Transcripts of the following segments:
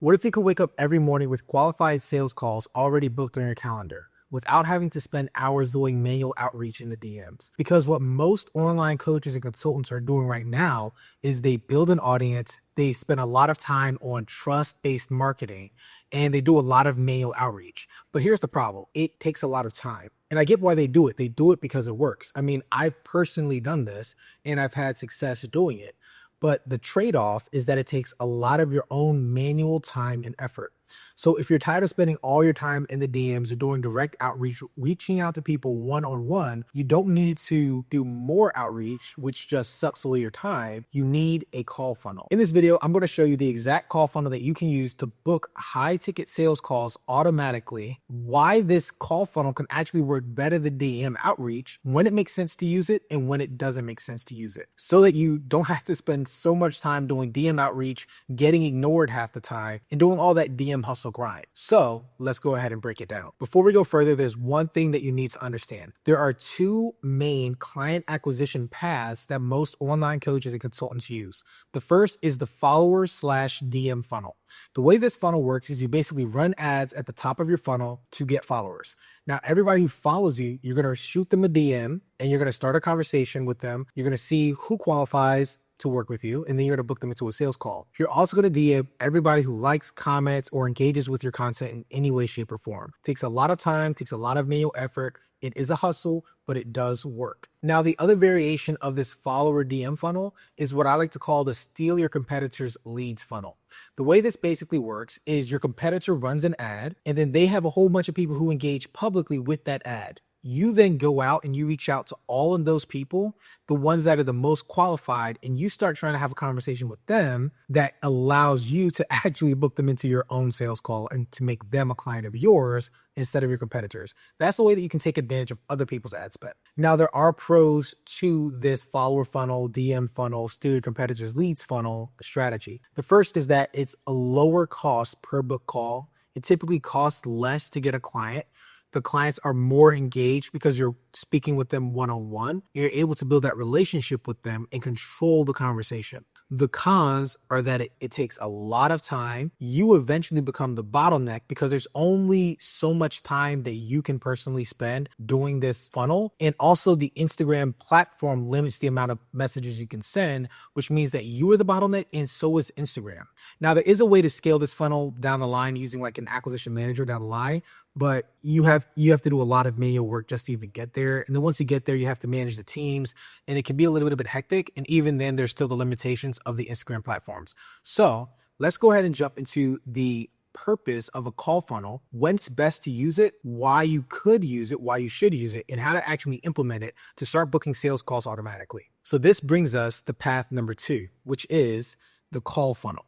What if you could wake up every morning with qualified sales calls already booked on your calendar without having to spend hours doing manual outreach in the DMs? Because what most online coaches and consultants are doing right now is they build an audience, they spend a lot of time on trust-based marketing, and they do a lot of manual outreach. But here's the problem. It takes a lot of time. And I get why they do it. They do it because it works. I mean, I've personally done this and I've had success doing it. But the trade-off is that it takes a lot of your own manual time and effort. So if you're tired of spending all your time in the DMs or doing direct outreach, reaching out to people one-on-one, you don't need to do more outreach, which just sucks away your time. You need a call funnel. In this video, I'm going to show you the exact call funnel that you can use to book high-ticket sales calls automatically, why this call funnel can actually work better than DM outreach, when it makes sense to use it, and when it doesn't make sense to use it, so that you don't have to spend so much time doing DM outreach, getting ignored half the time, and doing all that DM hustle grind. So let's go ahead and break it down. Before we go further, there's one thing that you need to understand. There are two main client acquisition paths that most online coaches and consultants use. The first is the followers/DM funnel. The way this funnel works is you basically run ads at the top of your funnel to get followers. Now, everybody who follows you, you're going to shoot them a DM and you're going to start a conversation with them. You're going to see who qualifies to work with you, and then you're going to book them into a sales call. You're also going to DM everybody who likes, comments, or engages with your content in any way, shape, or form. It takes a lot of time, takes a lot of manual effort. It is a hustle, but it does work. Now, the other variation of this follower DM funnel is what I like to call the steal your competitor's leads funnel. The way this basically works is your competitor runs an ad, and then they have a whole bunch of people who engage publicly with that ad. You then go out and you reach out to all of those people, the ones that are the most qualified, and you start trying to have a conversation with them that allows you to actually book them into your own sales call and to make them a client of yours instead of your competitors. That's the way that you can take advantage of other people's ad spend. Now, there are pros to this follower funnel, DM funnel, steal your competitors' leads funnel strategy. The first is that it's a lower cost per book call. It typically costs less to get a client. The clients are more engaged because you're speaking with them one-on-one. You're able to build that relationship with them and control the conversation. The cons are that it takes a lot of time. You eventually become the bottleneck because there's only so much time that you can personally spend doing this funnel. And also the Instagram platform limits the amount of messages you can send, which means that you are the bottleneck and so is Instagram. Now, there is a way to scale this funnel down the line using like an acquisition manager down the line, but you have to do a lot of manual work just to even get there. And then once you get there, you have to manage the teams, and it can be a little bit hectic. And even then, there's still the limitations of the Instagram platforms. So let's go ahead and jump into the purpose of a call funnel, when it's best to use it, why you could use it, why you should use it, and how to actually implement it to start booking sales calls automatically. So this brings us to path number 2, which is the call funnel.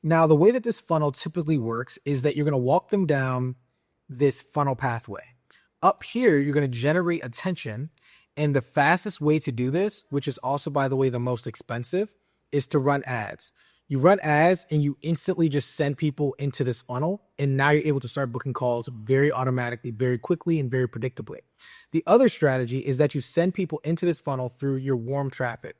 Now, the way that this funnel typically works is that you're going to walk them down this funnel pathway. Up here, you're going to generate attention. And the fastest way to do this, which is also, by the way, the most expensive, is to run ads. You run ads and you instantly just send people into this funnel. And now you're able to start booking calls very automatically, very quickly, and very predictably. The other strategy is that you send people into this funnel through your warm traffic.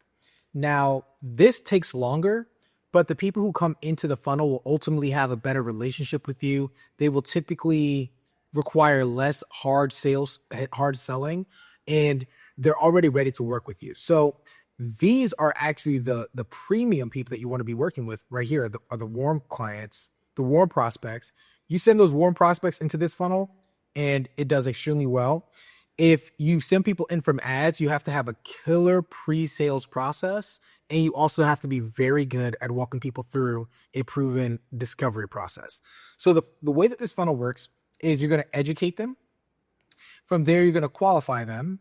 Now, this takes longer, but the people who come into the funnel will ultimately have a better relationship with you. They will typically require less hard selling, and they're already ready to work with you. So these are actually the premium people that you want to be working with right here are the warm clients, the warm prospects. You send those warm prospects into this funnel and it does extremely well. If you send people in from ads, you have to have a killer pre-sales process, and you also have to be very good at walking people through a proven discovery process. So the way that this funnel works is you're going to educate them. From there, you're going to qualify them.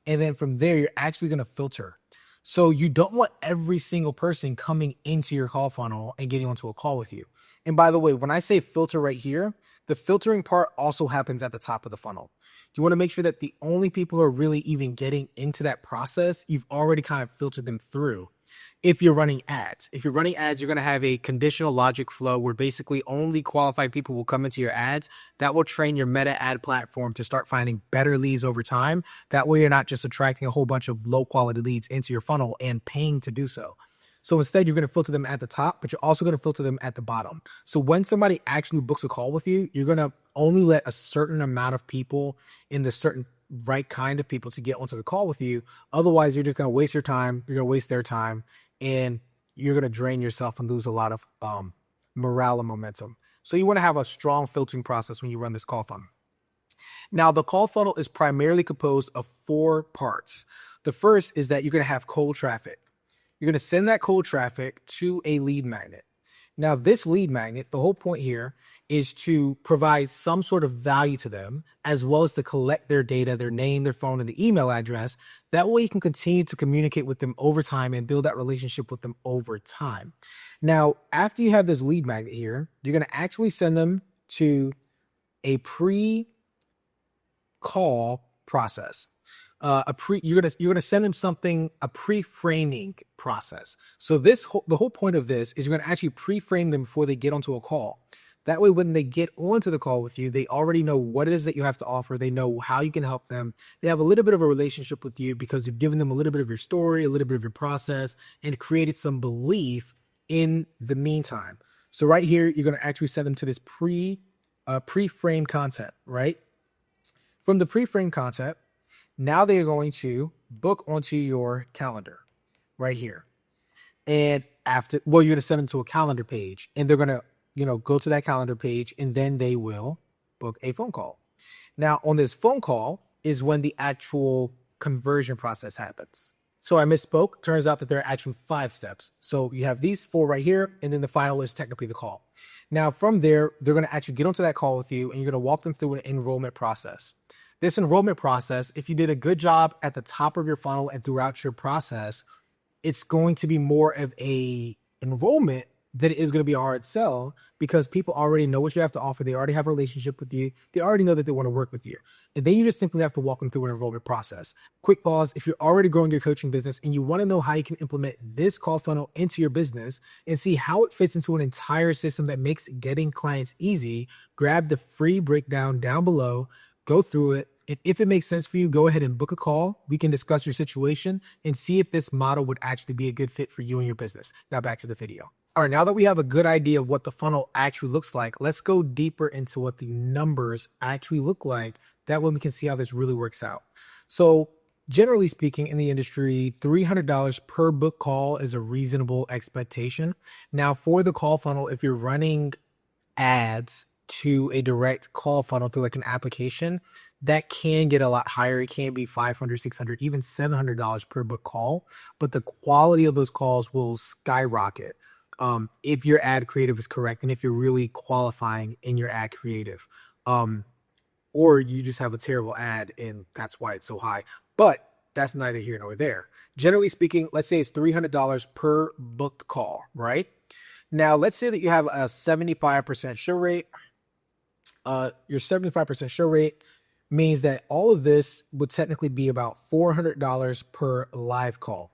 And then from there, you're actually going to filter. So you don't want every single person coming into your call funnel and getting onto a call with you. And by the way, when I say filter right here, the filtering part also happens at the top of the funnel. You want to make sure that the only people who are really even getting into that process, you've already kind of filtered them through. If you're running ads, you're going to have a conditional logic flow where basically only qualified people will come into your ads. That will train your meta ad platform to start finding better leads over time. That way you're not just attracting a whole bunch of low quality leads into your funnel and paying to do so. So instead, you're going to filter them at the top, but you're also going to filter them at the bottom. So when somebody actually books a call with you, you're going to only let a certain amount of people in the certain right kind of people to get onto the call with you. Otherwise, you're just going to waste your time. You're going to waste their time, and you're going to drain yourself and lose a lot of morale and momentum. So you want to have a strong filtering process when you run this call funnel. Now, the call funnel is primarily composed of 4 parts. The first is that you're going to have cold traffic. You're going to send that cold traffic to a lead magnet. Now, this lead magnet, the whole point here is to provide some sort of value to them, as well as to collect their data, their name, their phone, and the email address. That way you can continue to communicate with them over time and build that relationship with them over time. Now, after you have this lead magnet here, you're going to actually send them to a pre-call process. You're gonna send them something, a pre-framing process. So the whole point of this is you're gonna actually pre-frame them before they get onto a call. That way, when they get onto the call with you, they already know what it is that you have to offer. They know how you can help them. They have a little bit of a relationship with you because you've given them a little bit of your story, a little bit of your process, and created some belief in the meantime. So right here, you're gonna actually send them to this pre-framed content, right? From the pre-framed content, now they're going to book onto your calendar right here. And you're going to send them to a calendar page, and they're going to, go to that calendar page, and then they will book a phone call. Now, on this phone call is when the actual conversion process happens. So I misspoke. Turns out that there are actually 5 steps. So you have these 4 right here, and then the final is technically the call. Now, from there, they're going to actually get onto that call with you, and you're going to walk them through an enrollment process. This enrollment process, if you did a good job at the top of your funnel and throughout your process, it's going to be more of a enrollment than it is going to be a hard sell, because people already know what you have to offer. They already have a relationship with you. They already know that they want to work with you. And then you just simply have to walk them through an enrollment process. Quick pause. If you're already growing your coaching business and you want to know how you can implement this call funnel into your business and see how it fits into an entire system that makes getting clients easy, grab the free breakdown down below. Go through it, and if it makes sense for you, go ahead and book a call. We can discuss your situation and see if this model would actually be a good fit for you and your business. Now back to the video. All right, now that we have a good idea of what the funnel actually looks like, let's go deeper into what the numbers actually look like. That way we can see how this really works out. So generally speaking, in the industry, $300 per book call is a reasonable expectation. Now for the call funnel, if you're running ads to a direct call funnel through like an application, that can get a lot higher. It can be $500, $600, even $700 per book call, but the quality of those calls will skyrocket if your ad creative is correct and if you're really qualifying in your ad creative, or you just have a terrible ad and that's why it's so high. But that's neither here nor there. Generally speaking, let's say it's $300 per booked call, right? Now, let's say that you have a 75% show rate. Your 75% show rate means that all of this would technically be about $400 per live call.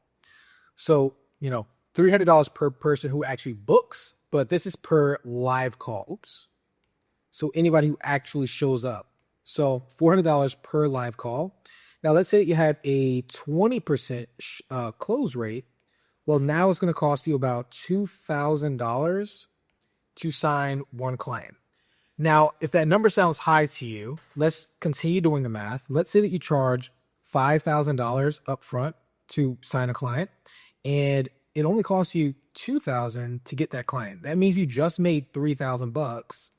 So, $300 per person who actually books, but this is per live call. Oops. So anybody who actually shows up. So $400 per live call. Now, let's say you had a 20% close rate. Well, now it's going to cost you about $2,000 to sign one client. Now, if that number sounds high to you, let's continue doing the math. Let's say that you charge $5,000 up front to sign a client, and it only costs you $2,000 to get that client. That means you just made $3,000.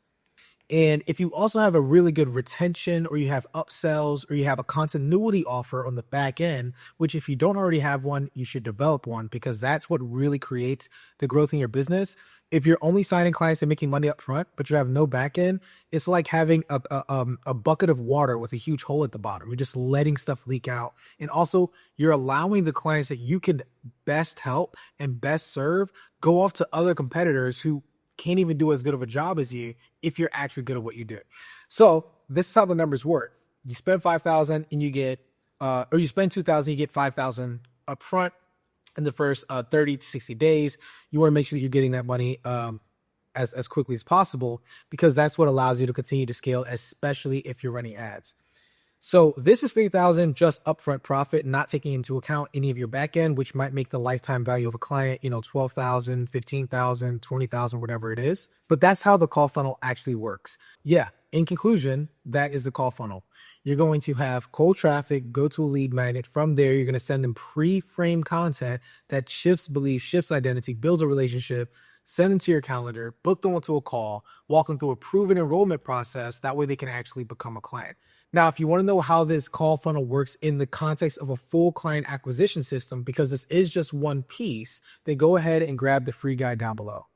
And if you also have a really good retention, or you have upsells, or you have a continuity offer on the back end, which if you don't already have one, you should develop one, because that's what really creates the growth in your business. If you're only signing clients and making money up front, but you have no back end, it's like having a bucket of water with a huge hole at the bottom. You're just letting stuff leak out. And also, you're allowing the clients that you can best help and best serve go off to other competitors who can't even do as good of a job as you if you're actually good at what you do. So this is how the numbers work. You spend $5,000 and you get, or you spend $2,000, you get $5,000 up front in the first 30 to 60 days. You want to make sure that you're getting that money as quickly as possible, because that's what allows you to continue to scale, especially if you're running ads. So this is 3,000 just upfront profit, not taking into account any of your back end, which might make the lifetime value of a client, 12,000, 15,000, 20,000, whatever it is. But that's how the call funnel actually works. Yeah, in conclusion, that is the call funnel. You're going to have cold traffic, go to a lead magnet. From there, you're going to send them pre-framed content that shifts belief, shifts identity, builds a relationship, send them to your calendar, book them onto a call, walk them through a proven enrollment process. That way they can actually become a client. Now, if you want to know how this call funnel works in the context of a full client acquisition system, because this is just one piece, then go ahead and grab the free guide down below.